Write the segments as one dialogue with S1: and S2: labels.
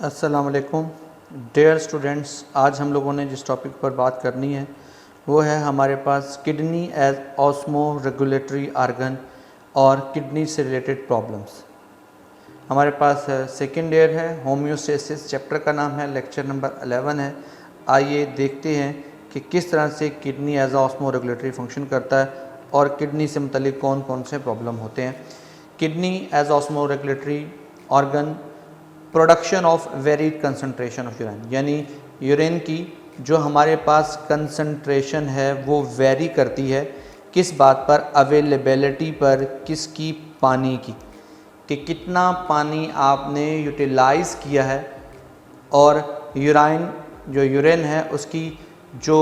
S1: अस्सलाम वालेकुम dear students, आज हम लोगों ने जिस टॉपिक पर बात करनी है वो है हमारे पास kidney as osmoregulatory organ और किडनी से रिलेटेड प्रॉब्लम्स। हमारे पास सेकेंड ईयर है, होम्योस्टेसिस चैप्टर का नाम है, लेक्चर नंबर 11 है। आइए देखते हैं कि किस तरह से kidney as osmoregulatory function करता है और किडनी से मुतल्लिक कौन कौन से प्रॉब्लम होते हैं। Kidney as osmoregulatory organ, production of varied concentration of urine, यानी यूरिन की जो हमारे पास कंसंट्रेशन है वो वेरी करती है। किस बात पर? अवेलेबिलिटी पर। किसकी? पानी की, कि कितना पानी आपने यूटिलाइज़ किया है और यूराइन जो यूरिन है उसकी जो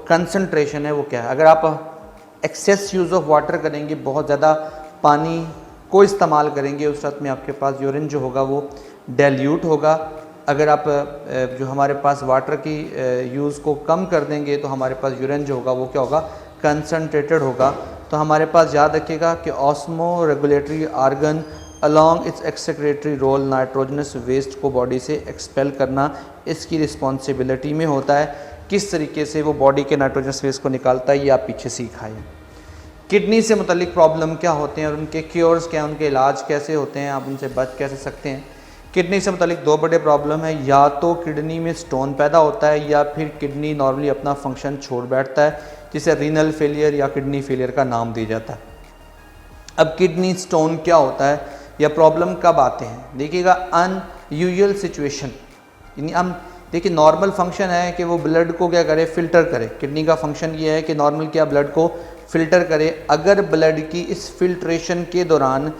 S1: कंसंट्रेशन है वो क्या है। अगर आप एक्सेस यूज़ ऑफ वाटर करेंगे, बहुत ज़्यादा पानी को इस्तेमाल करेंगे, उस वक्त में आपके पास यूरिन जो होगा वो डाइल्यूट होगा। अगर आप जो हमारे पास वाटर की यूज़ को कम कर देंगे तो हमारे पास यूरिन जो होगा वो क्या होगा? कंसनट्रेटेड होगा। तो हमारे पास याद रखिएगा कि osmoregulatory organ along its excretory role nitrogenous waste को बॉडी से एक्सपेल करना इसकी रिस्पॉन्सिबिलिटी में होता है। किस तरीके से वो बॉडी के नाइट्रोजनस वेस्ट को निकालता है ये आप पीछे सीखा है। किडनी से मुतल्लिक प्रॉब्लम क्या होते हैं और उनके क्योर्स क्या, उनके इलाज कैसे होते हैं, आप उनसे बच कैसे सकते हैं। किडनी से मुतल्लिक दो बड़े प्रॉब्लम है, या तो किडनी में स्टोन पैदा होता है या फिर किडनी नॉर्मली अपना फंक्शन छोड़ बैठता है, जिसे रीनल फेलियर या किडनी फेलियर का नाम दिया जाता है। अब किडनी स्टोन क्या होता है या प्रॉब्लम कब आते हैं? देखिएगा, अनयूजुअल सिचुएशन, यानी हम देखिए नॉर्मल फंक्शन है कि वो ब्लड को क्या करे? फिल्टर करे। किडनी का फंक्शन ये है कि नॉर्मल क्या ब्लड को फिल्टर करे। अगर ब्लड की इस फिल्ट्रेशन के दौरान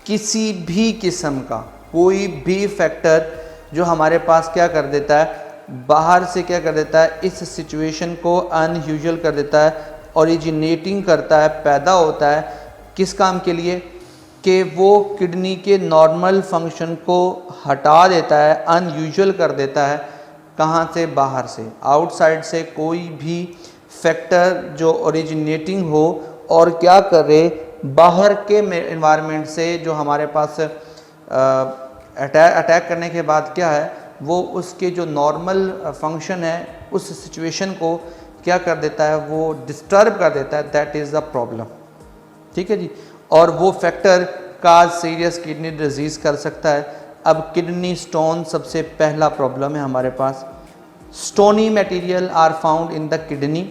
S1: किसी भी किस्म का कोई भी फैक्टर जो हमारे पास क्या कर देता है, बाहर से क्या कर देता है, इस सिचुएशन को अनयूजुअल कर देता है, ओरिजिनेटिंग करता है, पैदा होता है, किस काम के लिए? कि वो किडनी के नॉर्मल फंक्शन को हटा देता है, अनयूजुअल कर देता है। कहाँ से? बाहर से, आउटसाइड से कोई भी फैक्टर जो ओरिजिनेटिंग हो और क्या करे, बाहर के एनवायरनमेंट से जो हमारे पास अटैक करने के बाद क्या है, वो उसके जो नॉर्मल फंक्शन है उस सिचुएशन को क्या कर देता है, वो डिस्टर्ब कर देता है। That is the problem. ठीक है जी। और वो फैक्टर काज सीरियस किडनी डिजीज़ कर सकता है। अब किडनी स्टोन सबसे पहला प्रॉब्लम है हमारे पास। Stony material are found in the kidney,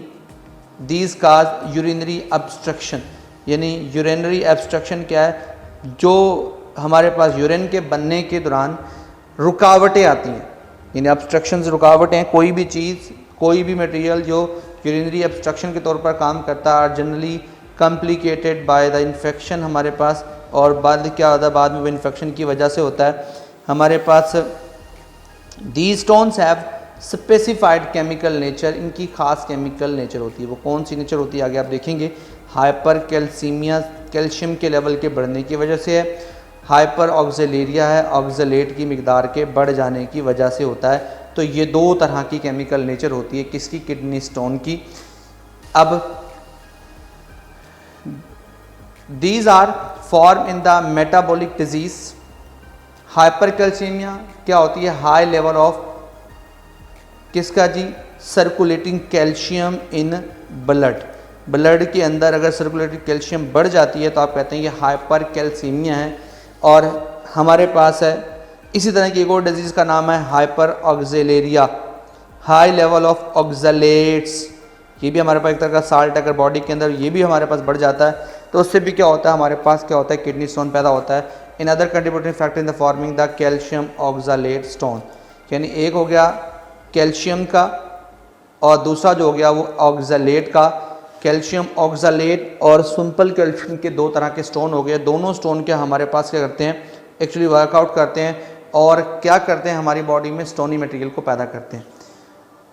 S1: these cause urinary obstruction, यानी यूरिनरी ऑब्स्ट्रक्शन क्या है? जो हमारे पास यूरिन के बनने के दौरान रुकावटें आती हैं, यानी ऑब्स्ट्रक्शंस रुकावटें, कोई भी चीज़, कोई भी मटेरियल जो यूरिनरी ऑब्स्ट्रक्शन के तौर पर काम करता है, generally complicated by the infection हमारे पास। और बाद क्या होता है? बाद में वो इन्फेक्शन की वजह से होता है हमारे पास। The stones have specified chemical nature, इनकी खास केमिकल नेचर होती है। वो कौन सी नेचर होती है आगे आप देखेंगे। हाइपर कैल्सीमिया, कैल्शियम के लेवल के बढ़ने की वजह से है। हाइपर ऑक्जेलेरिया है, ऑक्जेलेट की मिकदार के बढ़ जाने की वजह से होता है। तो ये दो तरह की केमिकल नेचर होती है किसकी? किडनी स्टोन की। अब these are form in the metabolic disease. Hypercalcemia क्या होती है? हाई लेवल ऑफ किसका जी? Circulating calcium in blood. Blood के अंदर अगर सर्कुलेटिंग कैल्शियम बढ़ जाती है तो आप कहते हैं ये हाइपर कैल्सीमिया है। और हमारे पास है इसी तरह की एक और डिजीज़ का नाम है हाइपर ऑक्जेलेरिया, हाई लेवल ऑफ ऑक्जेलेट्स। ये भी हमारे पास एक तरह का साल्ट, अगर बॉडी के अंदर ये भी हमारे पास बढ़ जाता है तो उससे भी क्या होता है, हमारे पास क्या होता है? किडनी स्टोन पैदा होता है। In other contributing factor in the forming the calcium oxalate stone, यानी एक हो गया कैल्शियम का और दूसरा जो हो गया वो ऑक्जेलेट का। कैल्शियम ऑक्जेलेट और सिंपल कैल्शियम के दो तरह के स्टोन हो गए। दोनों स्टोन के हमारे पास क्या करते हैं? एक्चुअली वर्कआउट करते हैं और क्या करते हैं? हमारी बॉडी में स्टोनी मटेरियल को पैदा करते हैं।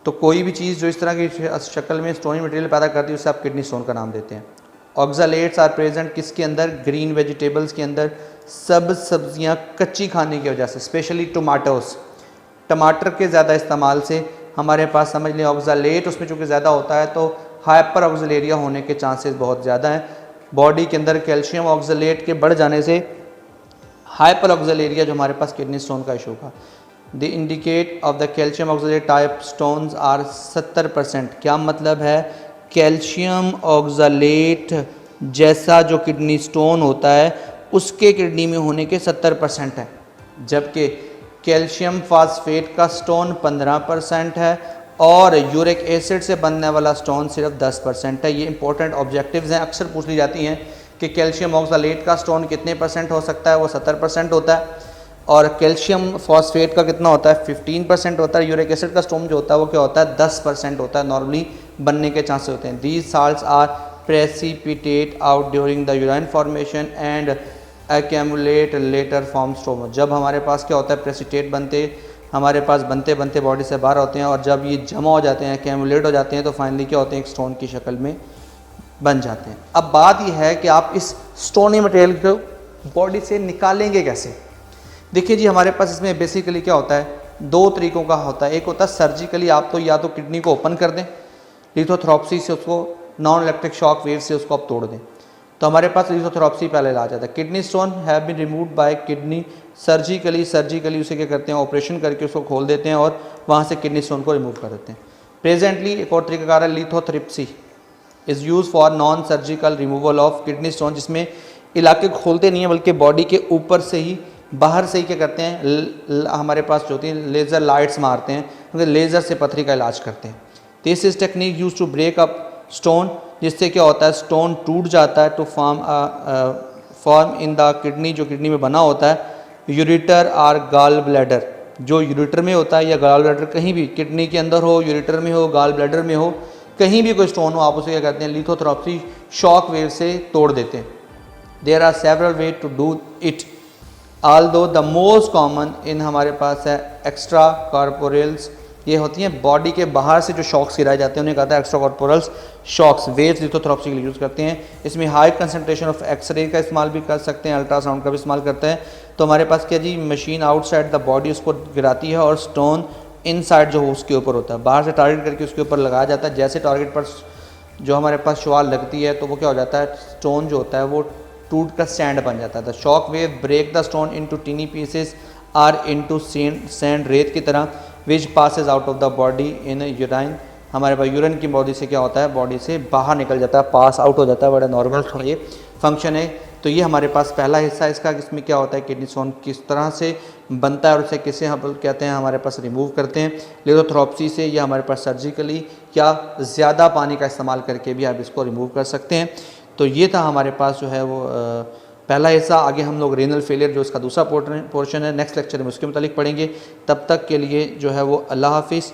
S1: तो कोई भी चीज़ जो इस तरह की शक्ल में स्टोनी मटेरियल पैदा करती है उसे आप किडनी स्टोन का नाम देते हैं। ऑक्जेलेट्स आर प्रेजेंट किसके अंदर? ग्रीन वेजिटेबल्स के अंदर। सब सब्जियां कच्ची खाने की वजह से, स्पेशली टमाटोस, टमाटर के ज़्यादा इस्तेमाल से हमारे पास समझ लें ऑक्जेलेट उसमें चूँकि ज़्यादा होता है तो हाइपर ऑक्जेलेरिया होने के चांसेस बहुत ज़्यादा हैं। बॉडी के अंदर कैल्शियम ऑक्सलेट के बढ़ जाने से हाइपर ऑक्सलेरिया जो हमारे पास किडनी स्टोन का इशू का the indicate of the calcium oxalate type stones are 70%। क्या मतलब है? कैल्शियम ऑक्सलेट जैसा जो किडनी स्टोन होता है उसके किडनी में होने के 70% है, जबकि कैल्शियम फास्फेट का स्टोन 15% है और यूरिक एसिड से बनने वाला स्टोन सिर्फ 10% है। ये इंपॉर्टेंट ऑब्जेक्टिव्स हैं, अक्सर पूछ ली जाती हैं कि कैल्शियम ऑक्सलेट का स्टोन कितने % हो सकता है, वो 70% होता है और कैल्शियम फॉस्फेट का कितना होता है, 15% होता है। यूरिक एसिड का स्टोन जो होता है वो क्या होता है, 10% होता है, नॉर्मली बनने के चांसेस होते हैं। These salts are precipitate out during the urine formation and accumulate later form stoma. जब हमारे पास क्या होता है, प्रेसिपिटेट बनते हमारे पास बनते बनते बॉडी से बाहर होते हैं और जब ये जमा हो जाते हैं, एक्यूमुलेट हो जाते हैं, तो फाइनली क्या होते हैं, एक स्टोन की शक्ल में बन जाते हैं। अब बात यह है कि आप इस स्टोनी मटेरियल को बॉडी से निकालेंगे कैसे। देखिए जी, हमारे पास इसमें बेसिकली क्या होता है, दो तरीकों का होता है। एक होता है सर्जिकली, आप तो या तो किडनी को ओपन कर दें, लिथोथेरेपी से उसको नॉन इलेक्ट्रिक शॉक वेव से उसको आप तोड़ दें, तो हमारे पास लिथोथेरेपी पहले इलाज आता है। Kidney stone have been removed by kidney surgically उसे क्या करते हैं, ऑपरेशन करके उसको खोल देते हैं और वहाँ से किडनी स्टोन को रिमूव कर देते हैं। प्रेजेंटली एक और तरीकाकार है lithotherapy is use for non surgical removal of kidney stone, जिसमें इलाके खोलते नहीं है बल्कि बॉडी के ऊपर से ही बाहर से ही क्या करते हैं, हमारे पास जो होती है लेज़र लाइट्स मारते हैं, क्योंकि लेज़र से पथरी का इलाज करते हैं। This is technique use to break up stone, जिससे क्या होता है, स्टोन टूट जाता है to form in the kidney, जो किडनी में बना होता है यूरेटर और गॉल ब्लैडर। जो यूरेटर में होता है या गॉल ब्लैडर, कहीं भी किडनी के अंदर हो, यूरेटर में हो, गॉल ब्लैडर में हो, कहीं भी कोई स्टोन हो, आप उसे क्या करते हैं, लिथोथेरेपी शॉक वेव से तोड़ देते हैं। There are several way to do it, although the most common in हमारे पास है एक्स्ट्रा कॉर्पोरल्स। ये होती हैं बॉडी के बाहर से जो शॉक्स गिराए जाते हैं, उन्हें कहता है एक्स्ट्रा कॉर्पोरल्स शॉक्स, वेव्स लिथोथेरेपी के लिए यूज़ करते हैं। इसमें हाई कंसंट्रेशन ऑफ एक्सरे का इस्तेमाल भी कर सकते हैं, अल्ट्रासाउंड का भी इस्तेमाल करते हैं। तो हमारे पास क्या जी, मशीन आउटसाइड द बॉडी उसको गिराती है और स्टोन इनसाइड जो हो उसके ऊपर होता है, बाहर से टारगेट करके उसके ऊपर लगाया जाता है। जैसे टारगेट पर जो हमारे पास शुआल लगती है तो वो क्या हो जाता है, स्टोन जो होता है वो टूट का स्टैंड बन जाता है। The shock wave break the stone into tiny pieces are into sand, रेत की तरह, which passes out of the body in urine. हमारे पास यूरिन की बॉडी से क्या होता है, बॉडी से बाहर निकल जाता है, पास आउट हो जाता है। बड़ा नॉर्मल थोड़ा ये फंक्शन है। तो ये हमारे पास पहला हिस्सा इसका, इसमें क्या होता है, किडनी स्टोन किस तरह से बनता है और उसे किसे हम कहते हैं हमारे पास रिमूव करते हैं, लिथोथेरेपी से, या हमारे पास सर्जिकली या ज़्यादा पानी का इस्तेमाल करके भी आप इसको रिमूव कर सकते हैं। तो ये था हमारे पास जो है वो पहला हिस्सा। आगे हम लोग रेनल फेलियर जो इसका दूसरा पोर्शन है, नेक्स्ट लेक्चर में उसके मुतालिक पढ़ेंगे। तब तक के लिए जो है वो अल्लाह हाफिज़।